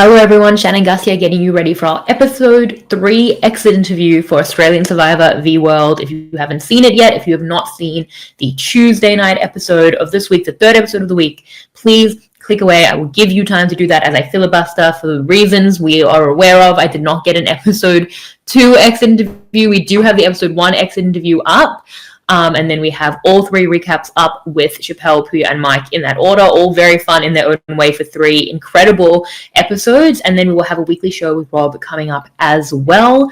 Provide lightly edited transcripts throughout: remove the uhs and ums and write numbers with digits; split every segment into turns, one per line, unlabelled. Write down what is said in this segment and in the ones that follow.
Hello everyone, Shannon Guss here, getting you ready for our episode 3 exit interview for Australian Survivor V World. If you haven't seen it yet, if you have not seen the Tuesday night episode of this week, the third episode of the week, please click away. I will give you time to do that as I filibuster for the reasons we are aware of. I did not get an episode 2 exit interview. We do have the episode 1 exit interview up. And then we have all 3 recaps up with Chappelle, Puya, and Mike in that order, all very fun in their own way for 3 incredible episodes. And then we will have a weekly show with Rob coming up as well.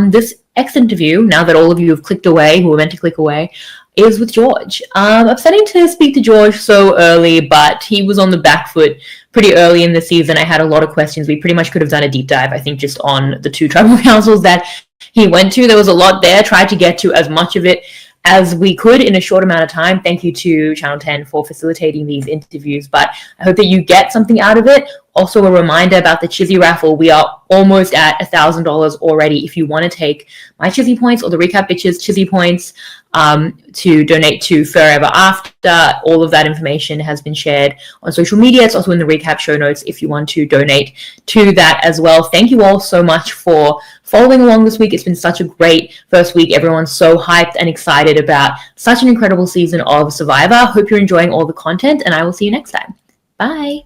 This X interview, now that all of you have clicked away, who were meant to click away, is with George. Upsetting to speak to George so early, but he was on the back foot pretty early in the season. I had a lot of questions. We pretty much could have done a deep dive, I think, just on the 2 tribal councils that he went to. There was a lot there. Tried to get to as much of it as we could in a short amount of time. Thank you to Channel 10 for facilitating these interviews, but I hope that you get something out of it. Also, a reminder about the Chizzy raffle. We are almost at $1,000 already. If you want to take my Chizzy points or the Recap Bitches Chizzy points to donate to Forever After, all of that information has been shared on social media. It's also in the Recap show notes if you want to donate to that as well. Thank you all so much for following along this week. It's been such a great first week. Everyone's so hyped and excited about such an incredible season of Survivor. Hope you're enjoying all the content, and I will see you next time. Bye.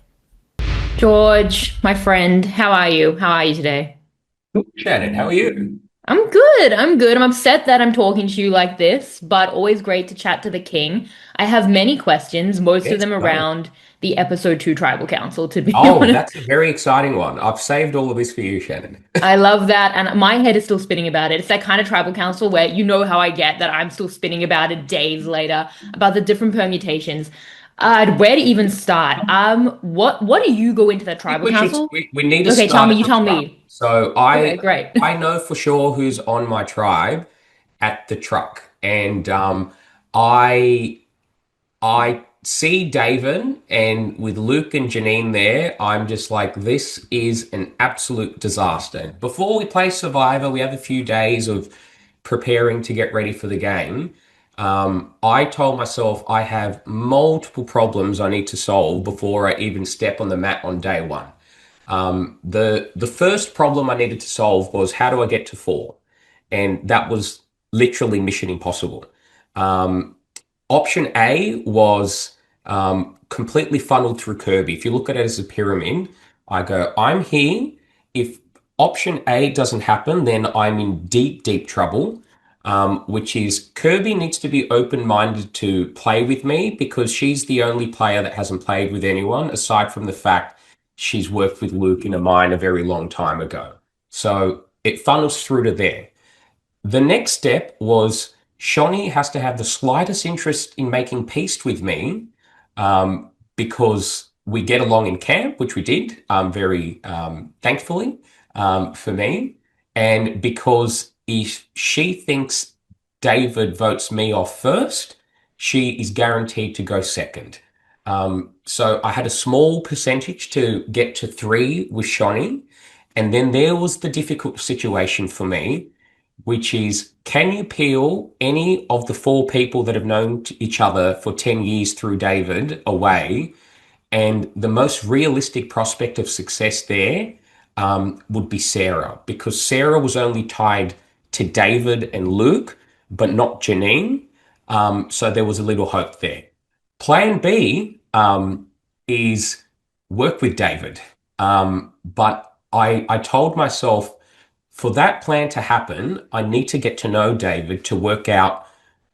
George, my friend, how are you? How are you today?
Shannon, how are you?
I'm good. I'm upset that I'm talking to you like this, but always great to chat to the king. I have many questions, most of
Yes,
them
go.
around the episode 2 tribal council, to be
Oh,
honest.
that's a very exciting one. I've saved all of this for you, Shannon.
I love that. And my head is still spinning about it. It's that kind of tribal council where you know how I get that I'm still spinning about it days later, about the different permutations. Where to even start? What do you go into that
I think
tribal
we should
council?
we need to
Okay, tell
start
me,
at
you
the
tell
truck.
me.
So
Okay,
I
great.
I know for sure who's on my tribe at the truck. And I I see David, and with Luke and Janine there, I'm just like, this is an absolute disaster. Before we play Survivor, we have a few days of preparing to get ready for the game. I told myself I have multiple problems I need to solve before I even step on the mat on day one. The first problem I needed to solve was, how do I get to 4? And that was literally mission impossible. Um, Option A was completely funneled through Kirby. If you look at it as a pyramid, I go, I'm here. If option A doesn't happen, then I'm in deep, deep trouble. Which is, Kirby needs to be open-minded to play with me, because she's the only player that hasn't played with anyone, aside from the fact she's worked with Luke in a mine a very long time ago. So it funnels through to there. The next step was, Shawnee has to have the slightest interest in making peace with me, because we get along in camp, which we did, very thankfully for me. And because if she thinks David votes me off first, she is guaranteed to go second. So I had a small percentage to get to 3 with Shawnee. And then there was the difficult situation for me, which is, can you peel any of the 4 people that have known each other for 10 years through David away? And the most realistic prospect of success there would be Sarah, because Sarah was only tied to David and Luke, but not Janine. So there was a little hope there. Plan B is work with David. But I told myself, for that plan to happen, I need to get to know David to work out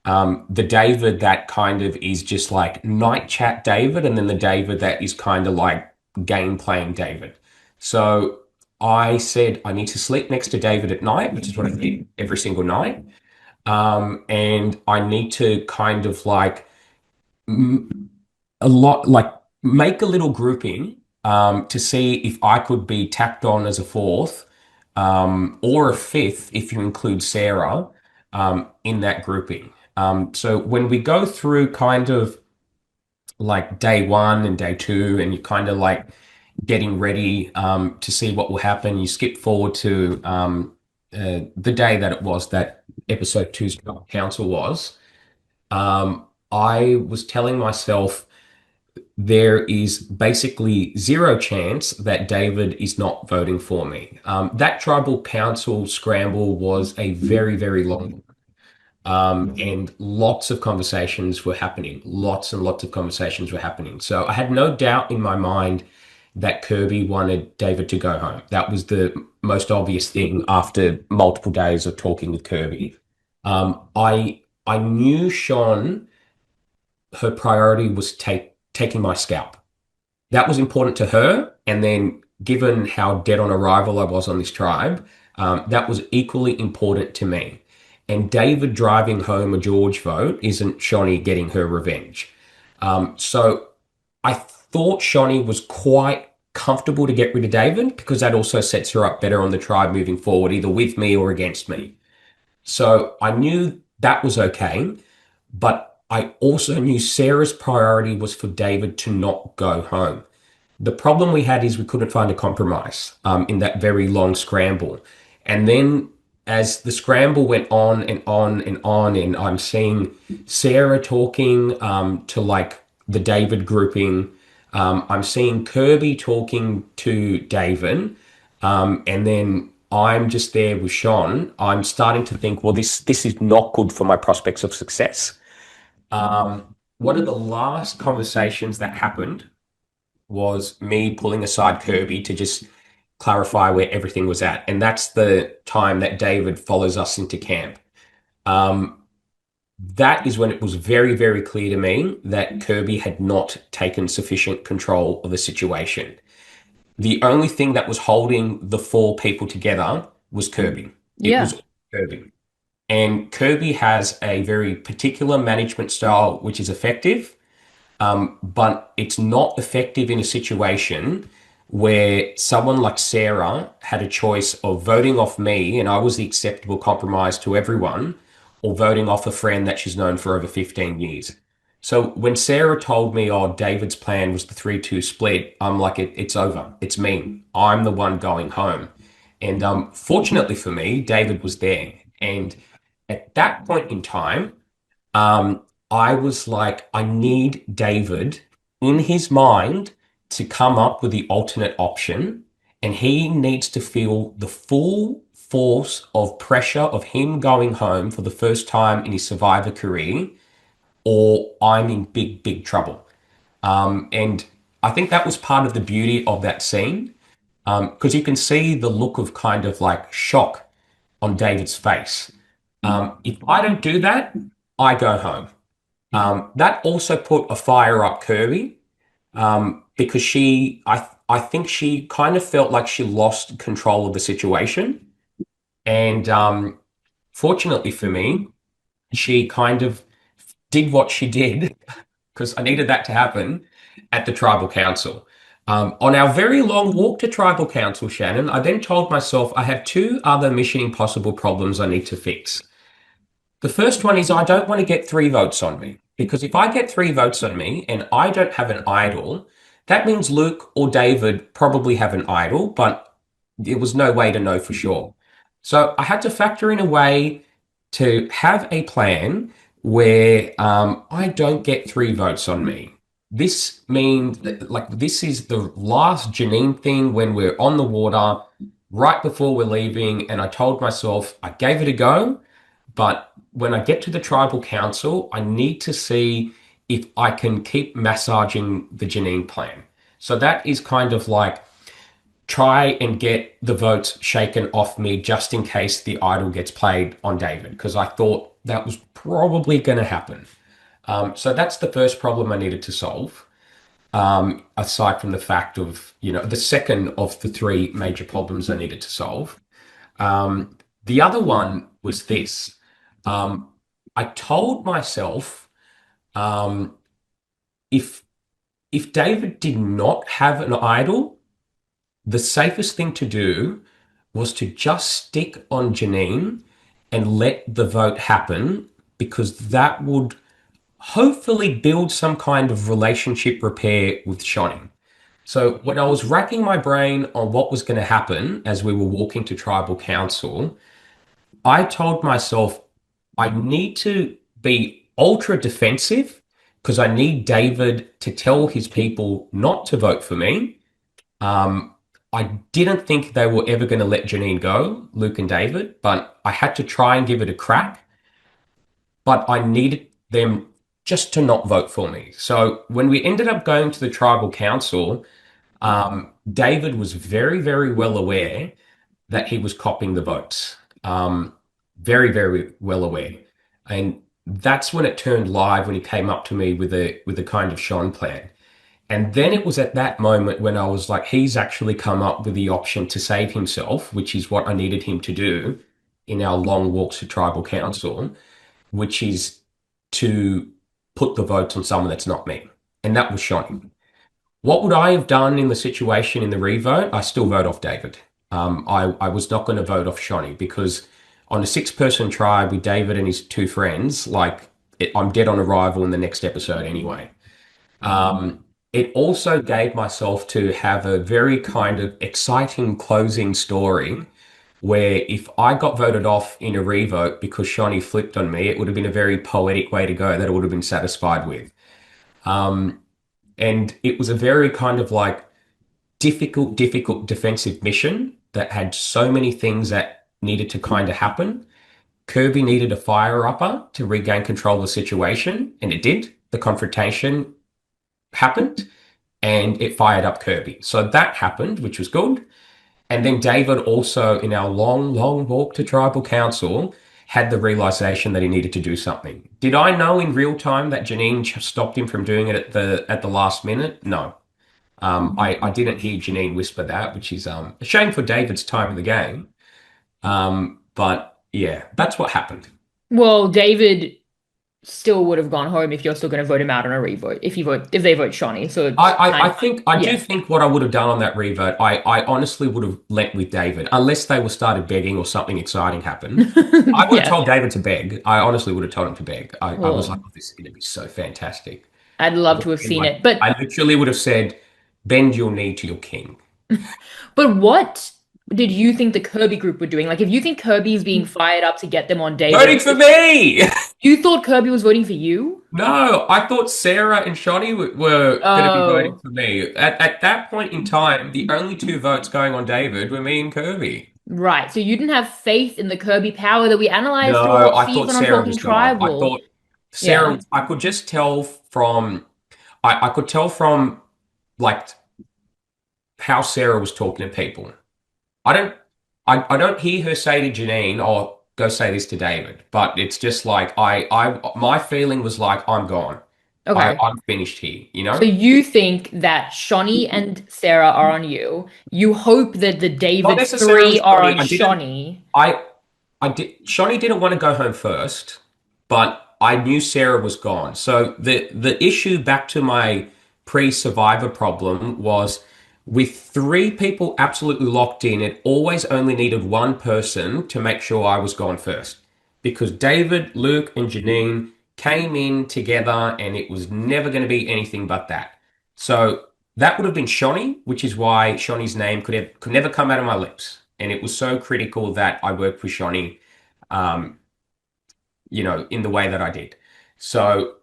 the David that kind of is just like night chat David, and then the David that is kind of like game playing David. So I said, I need to sleep next to David at night, which is what I did every single night. And I need to kind of like a lot, like, make a little grouping to see if I could be tacked on as a 4th, or a 5th if you include Sarah in that grouping. So when we go through kind of like day 1 and day 2, and you kind of like getting ready to see what will happen, you skip forward to the day that it was that episode 2's council was. I was telling myself, there is basically zero chance that David is not voting for me. That tribal council scramble was a very, very long one. And lots of conversations were happening. Lots and lots of conversations were happening. So I had no doubt in my mind that Kirby wanted David to go home. That was the most obvious thing after multiple days of talking with Kirby. I knew Sean, her priority was taking my scalp. That was important to her. And then, given how dead on arrival I was on this tribe, that was equally important to me. And David driving home a George vote isn't Shawnee getting her revenge. So I thought Shawnee was quite comfortable to get rid of David because that also sets her up better on the tribe moving forward, either with me or against me. So I knew that was okay. But I also knew Sarah's priority was for David to not go home. The problem we had is we couldn't find a compromise in that very long scramble. And then as the scramble went on and on and on, and I'm seeing Sarah talking to like the David grouping, I'm seeing Kirby talking to David, and then I'm just there with Sean. I'm starting to think, well, this is not good for my prospects of success. One of the last conversations that happened was me pulling aside Kirby to just clarify where everything was at. And that's the time that David follows us into camp. Um, that is when it was very, very clear to me that Kirby had not taken sufficient control of the situation. The only thing that was holding the four people together was Kirby. It
Yeah.
was Kirby. And Kirby has a very particular management style, which is effective, but it's not effective in a situation where someone like Sarah had a choice of voting off me and I was the acceptable compromise to everyone, or voting off a friend that she's known for over 15 years. So when Sarah told me, oh, David's plan was the 3-2 split, I'm like, it's over. It's me. I'm the one going home. And fortunately for me, David was there. And at that point in time, um, I was like, I need David in his mind to come up with the alternate option, and he needs to feel the full force of pressure of him going home for the first time in his survivor career, or I'm in big, big trouble. And I think that was part of the beauty of that scene, because you can see the look of kind of like shock on David's face. If I don't do that, I go home. That also put a fire up Kirby, because I think she kind of felt like she lost control of the situation. And fortunately for me, she kind of did what she did because I needed that to happen at the tribal council. On our very long walk to tribal council, Shannon, I then told myself I have two other Mission Impossible problems I need to fix. The first one is I don't want to get three votes on me, because if I get three votes on me and I don't have an idol, that means Luke or David probably have an idol, but there was no way to know for sure. So I had to factor in a way to have a plan where I don't get three votes on me. This means that, like, this is the last Janine thing when we're on the water, right before we're leaving, and I told myself I gave it a go, but when I get to the tribal council, I need to see if I can keep massaging the Janine plan. So that is kind of like try and get the votes shaken off me just in case the idol gets played on David, because I thought that was probably going to happen. So that's the first problem I needed to solve. Aside from the fact of, the second of the three major problems I needed to solve. The other one was this. I told myself, if David did not have an idol, the safest thing to do was to just stick on Janine and let the vote happen, because that would hopefully build some kind of relationship repair with Shonny. So when I was racking my brain on what was going to happen as we were walking to tribal council, I told myself I need to be ultra defensive because I need David to tell his people not to vote for me. Um, I didn't think they were ever going to let Janine go, Luke and David, but I had to try and give it a crack. But I needed them just to not vote for me. So when we ended up going to the tribal council, David was very, very well aware that he was copying the votes. Very, very well aware. And that's when it turned live when he came up to me with a kind of Sean plan. And then it was at that moment when I was like, he's actually come up with the option to save himself, which is what I needed him to do in our long walks to tribal council, which is to put the votes on someone that's not me. And that was Shawnee. What would I have done in the situation in the revote? I still vote off David. I was not going to vote off Shawnee because on a six-person tribe with David and his two friends, I'm dead on arrival in the next episode anyway. It also gave myself to have a very kind of exciting closing story where if I got voted off in a revote because Shawnee flipped on me, it would have been a very poetic way to go that I would have been satisfied with. And it was a very kind of like difficult defensive mission that had so many things that needed to kind of happen. Kirby needed a fire upper to regain control of the situation, and it did. The confrontation happened, and it fired up Kirby. So that happened, which was good. And then David also, in our long, long walk to tribal council, had the realization that he needed to do something. Did I know in real time that Janine stopped him from doing it at the last minute? No. I didn't hear Janine whisper that, which is a shame for David's time in the game. But yeah, that's what happened.
Well, David still would have gone home if you're still going to vote him out on a revote if they vote Shawnee. So it's
I do
yeah.
think what I would have done on that revote, I honestly would have lent with David, unless they were started begging or something exciting happened. I would have
Yeah.
told David to beg. I honestly would have told him to beg. I was like,
Well,
oh, this is going to be so fantastic.
I'd
I
love
would
to
have
have
been
seen
like,
it. But
I literally would have said, bend your knee to your king.
what did you think the Kirby group were doing? Like if you think Kirby's being fired up to get them on
Voting
David,
for me!
you thought Kirby was voting for you?
No, I thought Sarah and Shotty were going to be voting
Oh,
for me. At that point in time, the only two votes going on David were me and Kirby.
right. So you didn't have faith in the Kirby power that we analyzed
No,
all
I thought
season on
Sarah
Talking
was gone. I
Tribal.
thought
Yeah.
Sarah, I could just tell from, I could tell from like how Sarah was talking to people. I don't, I don't hear her say to Janine, "Oh, go say this to David." But it's just like my feeling was like I'm gone.
Okay.
I'm finished here. You
So
know,
you think that Shawnee and Sarah are on you. You hope that the
not
David
necessarily
three are
Shawnee.
on Shawnee.
I, I did. Shawnee didn't want to go home first, but I knew Sarah was gone. So the issue back to my pre-survivor problem was with three people absolutely locked in, it always only needed one person to make sure I was gone first. Because David, Luke, and Janine came in together and it was never going to be anything but that. So that would have been Shawnee, which is why Shawnee's name could never come out of my lips. And it was so critical that I worked with Shawnee, um, in the way that I did. So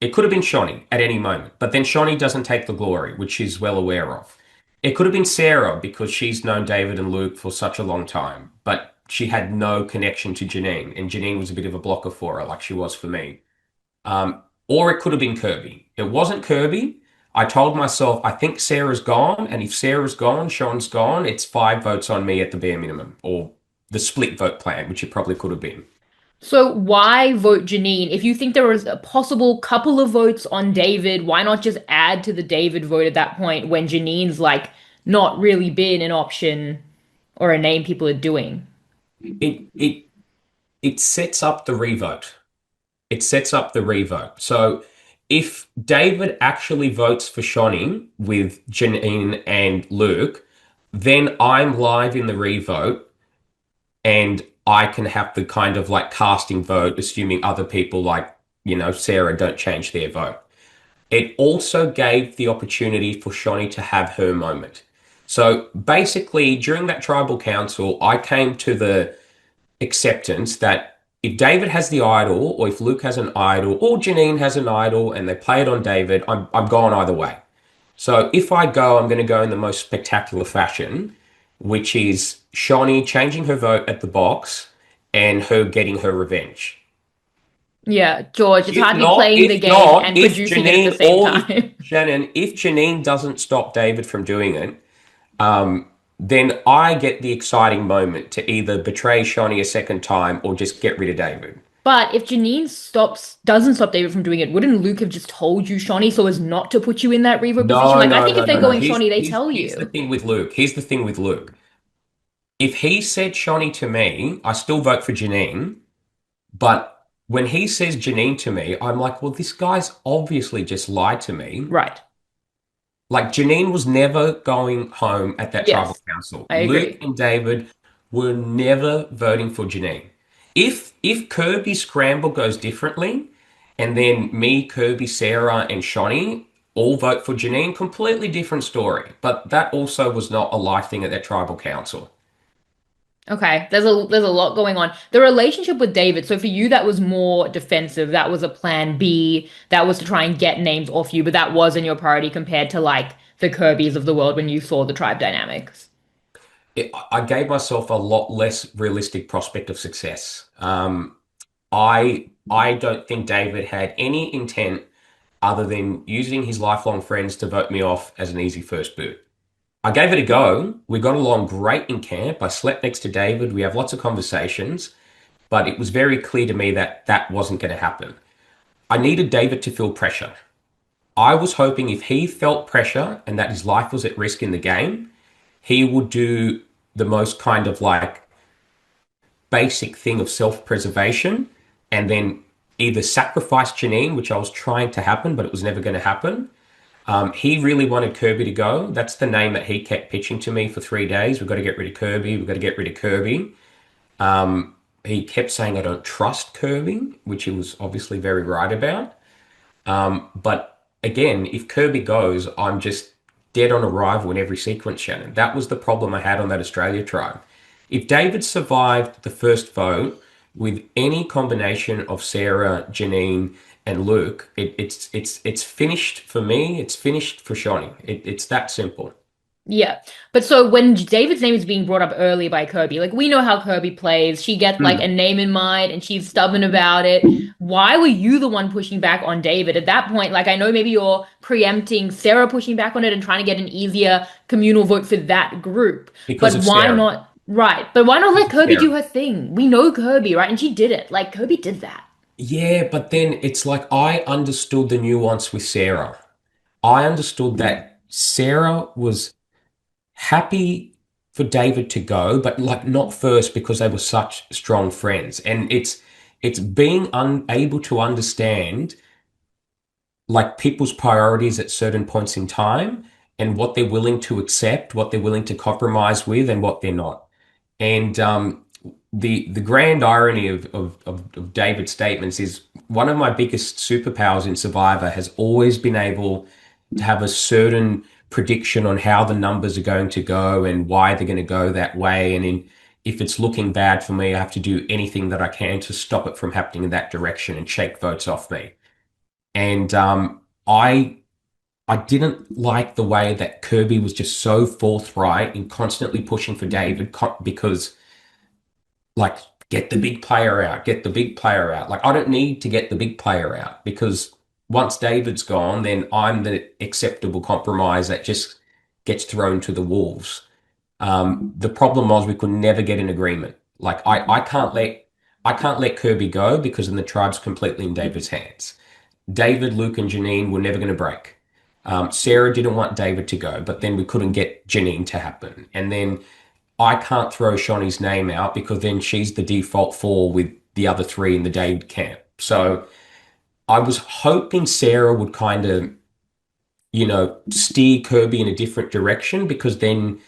it could have been Shawnee at any moment, but then Shawnee doesn't take the glory, which she's well aware of. It could have been Sarah because she's known David and Luke for such a long time, but she had no connection to Janine, and Janine was a bit of a blocker for her, like she was for me. Or it could have been Kirby. It wasn't Kirby. I told myself, I think Sarah's gone, and if Sarah's gone, Sean's gone, it's 5 votes on me at the bare minimum, or the split vote plan, which it probably could have been.
So why vote Janine? If you think there was a possible couple of votes on David, why not just add to the David vote at that point when Janine's like not really been an option or a name people are doing?
It it it sets up the revote. It sets up the revote. So if David actually votes for Shawnee with Janine and Luke, then I'm live in the revote and I can have the kind of like casting vote, assuming other people like, Sarah don't change their vote. It also gave the opportunity for Shawnee to have her moment. So basically, during that tribal council, I came to the acceptance that if David has the idol, or if Luke has an idol, or Janine has an idol, and they play it on David, I'm going either way. So if I go, I'm going to go in the most spectacular fashion, which is Shawnee changing her vote at the box and her getting her revenge.
Yeah, George, it's
If
hardly
not,
playing the
if
game
not,
and
if
producing it at the
Janine
same
or if
time.
Shannon, if Janine doesn't stop David from doing it, um, then I get the exciting moment to either betray Shawnee a second time or just get rid of David.
But if Janine doesn't stop David from doing it, wouldn't Luke have just told you, Shawnee, so as not to put you in that reverb position?
No,
Like, I
no,
think
no,
if they're
no, no.
going Shawnee, they tell
Here's the
you.
thing with Luke. Here's the thing with Luke. If he said Shawnee to me, I still vote for Janine. But when he says Janine to me, I'm like, well, this guy's obviously just lied to me.
Right.
Like Janine was never going home at that tribal
Yes,
council.
I
Luke
agree.
and David were never voting for Janine. If Kirby Scramble goes differently, and then me, Kirby, Sarah, and Shawnee all vote for Janine, completely different story. But that also was not a life thing at that tribal council.
Okay, there's a lot going on. The relationship with David, so for you that was more defensive, that was a plan B, that was to try and get names off you, but that wasn't your priority compared to like the Kirby's of the world when you saw the tribe dynamics.
I gave myself a lot less realistic prospect of success. I don't think David had any intent other than using his lifelong friends to vote me off as an easy first boot. I gave it a go. We got along great in camp. I slept next to David. We have lots of conversations, but it was very clear to me that that wasn't going to happen. I needed David to feel pressure. I was hoping if he felt pressure and that his life was at risk in the game, he would do the most kind of like basic thing of self-preservation and then either sacrifice Janine, which I was trying to happen, but it was never going to happen. He really wanted Kirby to go. That's the name that he kept pitching to me for 3 days. We've got to get rid of Kirby. We've got to get rid of Kirby. He kept saying, I don't trust Kirby, which he was obviously very right about. But again, if Kirby goes, I'm just dead on arrival in every sequence, Shannon. That was the problem I had on that Australia tribe. If David survived the first vote with any combination of Sarah, Janine, and Luke, it's finished for me. It's finished for Shawnee. It's that simple.
Yeah. But so when David's name is being brought up early by Kirby, like we know how Kirby plays. She gets like a
Hmm.
name in mind and she's stubborn about it. Why were you the one pushing back on David at that point? Like I know maybe you're preempting Sarah pushing back on it and trying to get an easier communal vote for that group.
Because
But
of
why
Sarah.
not? Right. But why not
Because
let
of
Kirby do
Sarah.
her thing? We know Kirby, right? And she did it. Like Kirby did that.
Yeah, but then it's like I understood the nuance with Sarah. I understood that Sarah was happy for David to go, but like not first because they were such strong friends. And it's being unable to understand like people's priorities at certain points in time and what they're willing to accept, what they're willing to compromise with, and what they're not. And the grand irony of David's statements is one of my biggest superpowers in Survivor has always been able to have a certain prediction on how the numbers are going to go and why they're going to go that way. And if it's looking bad for me, I have to do anything that I can to stop it from happening in that direction and shake votes off me. And I didn't like the way that Kirby was just so forthright in constantly pushing for David because like get the big player out, get the big player out. Like I don't need to get the big player out because once David's gone, then I'm the acceptable compromise that just gets thrown to the wolves. The problem was we could never get an agreement. Like I can't let Kirby go because then the tribe's completely in David's hands. David, Luke, and Janine were never going to break. Sarah didn't want David to go, but then we couldn't get Janine to happen. And then I can't throw Shawnee's name out because then she's the default four with the other three in the David camp. So I was hoping Sarah would kind of, steer Kirby in a different direction because then,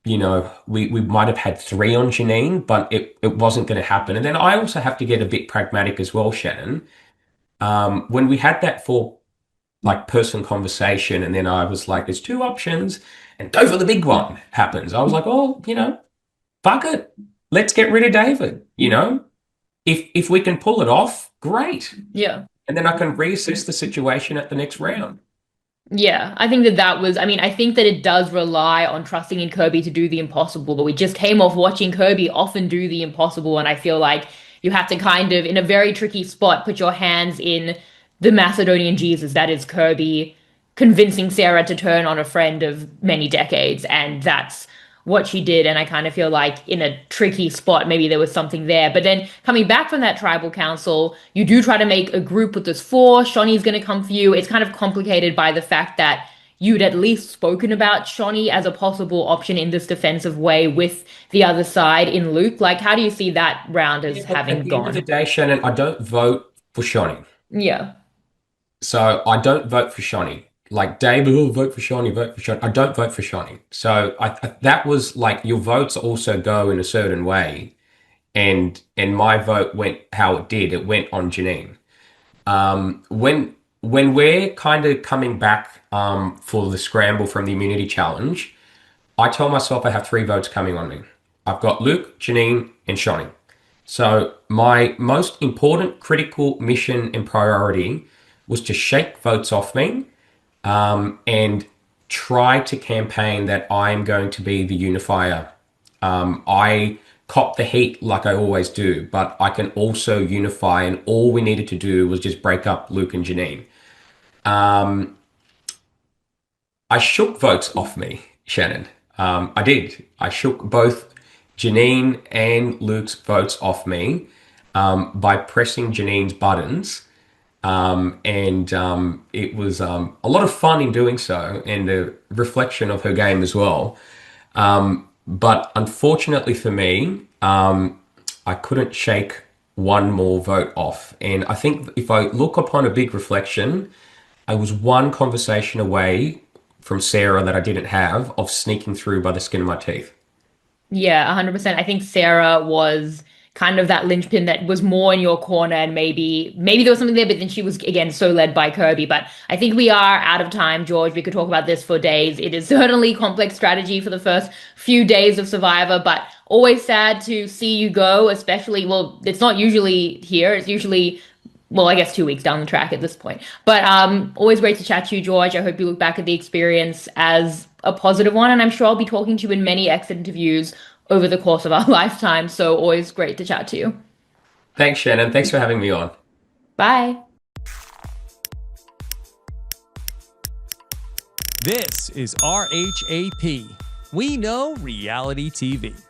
we might have had three on Janine, but it wasn't going to happen. And then I also have to get a bit pragmatic as well, Shannon. When we had that four like person conversation, and then I was like, there's two options, and go for the big one happens. I was like, oh, fuck it. Let's get rid of David, If we can pull it off, great.
Yeah.
And then I can reassess the situation at the next round.
Yeah, I think that that was, I mean, I think that it does rely on trusting in Kirby to do the impossible, but we just came off watching Kirby often do the impossible, and I feel like you have to kind of, in a very tricky spot, put your hands in the Macedonian Jesus that is Kirby, convincing Sarah to turn on a friend of many decades, and that's what she did. And I kind of feel like in a tricky spot, maybe there was something there. But then coming back from that tribal council, you do try to make a group with this four. Shawnee's going to come for you. It's kind of complicated by the fact that you'd at least spoken about Shawnee as a possible option in this defensive way with the other side in Luke. Like, how do you see that round as
Yeah, but at
having
the end of the
gone?
day, Shannon, I don't vote for Shawnee.
Yeah.
So I don't vote for Shawnee. Like David will vote for Shawnee, vote for Shawnee. I don't vote for Shawnee. So that was like your votes also go in a certain way, and my vote went how it did. It went on Janine. When we're kind of coming back for the scramble from the immunity challenge, I tell myself I have three votes coming on me. I've got Luke, Janine, and Shawnee. So my most important critical mission and priority was to shake votes off me and try to campaign that I'm going to be the unifier. I cop the heat like I always do, but I can also unify, and all we needed to do was just break up Luke and Janine. I shook votes off me, Shannon. I did. I shook both Janine and Luke's votes off me by pressing Janine's buttons. And it was a lot of fun in doing so, and a reflection of her game as well. But unfortunately for me, I couldn't shake one more vote off. And I think if I look upon a big reflection, I was one conversation away from Sarah that I didn't have of sneaking through by the skin of my teeth.
Yeah, 100%. I think Sarah was kind of that linchpin that was more in your corner, and maybe there was something there, but then she was again so led by Kirby. But I think we are out of time, George. We could talk about this for days. It is certainly complex strategy for the first few days of Survivor, but always sad to see you go, especially, well, it's not usually here. It's usually, well, I guess 2 weeks down the track at this point. But always great to chat to you, George. I hope you look back at the experience as a positive one, and I'm sure I'll be talking to you in many exit interviews over the course of our lifetime. So always great to chat to you.
Thanks, Shannon. Thanks for having me on.
Bye.
This is RHAP. We know reality TV.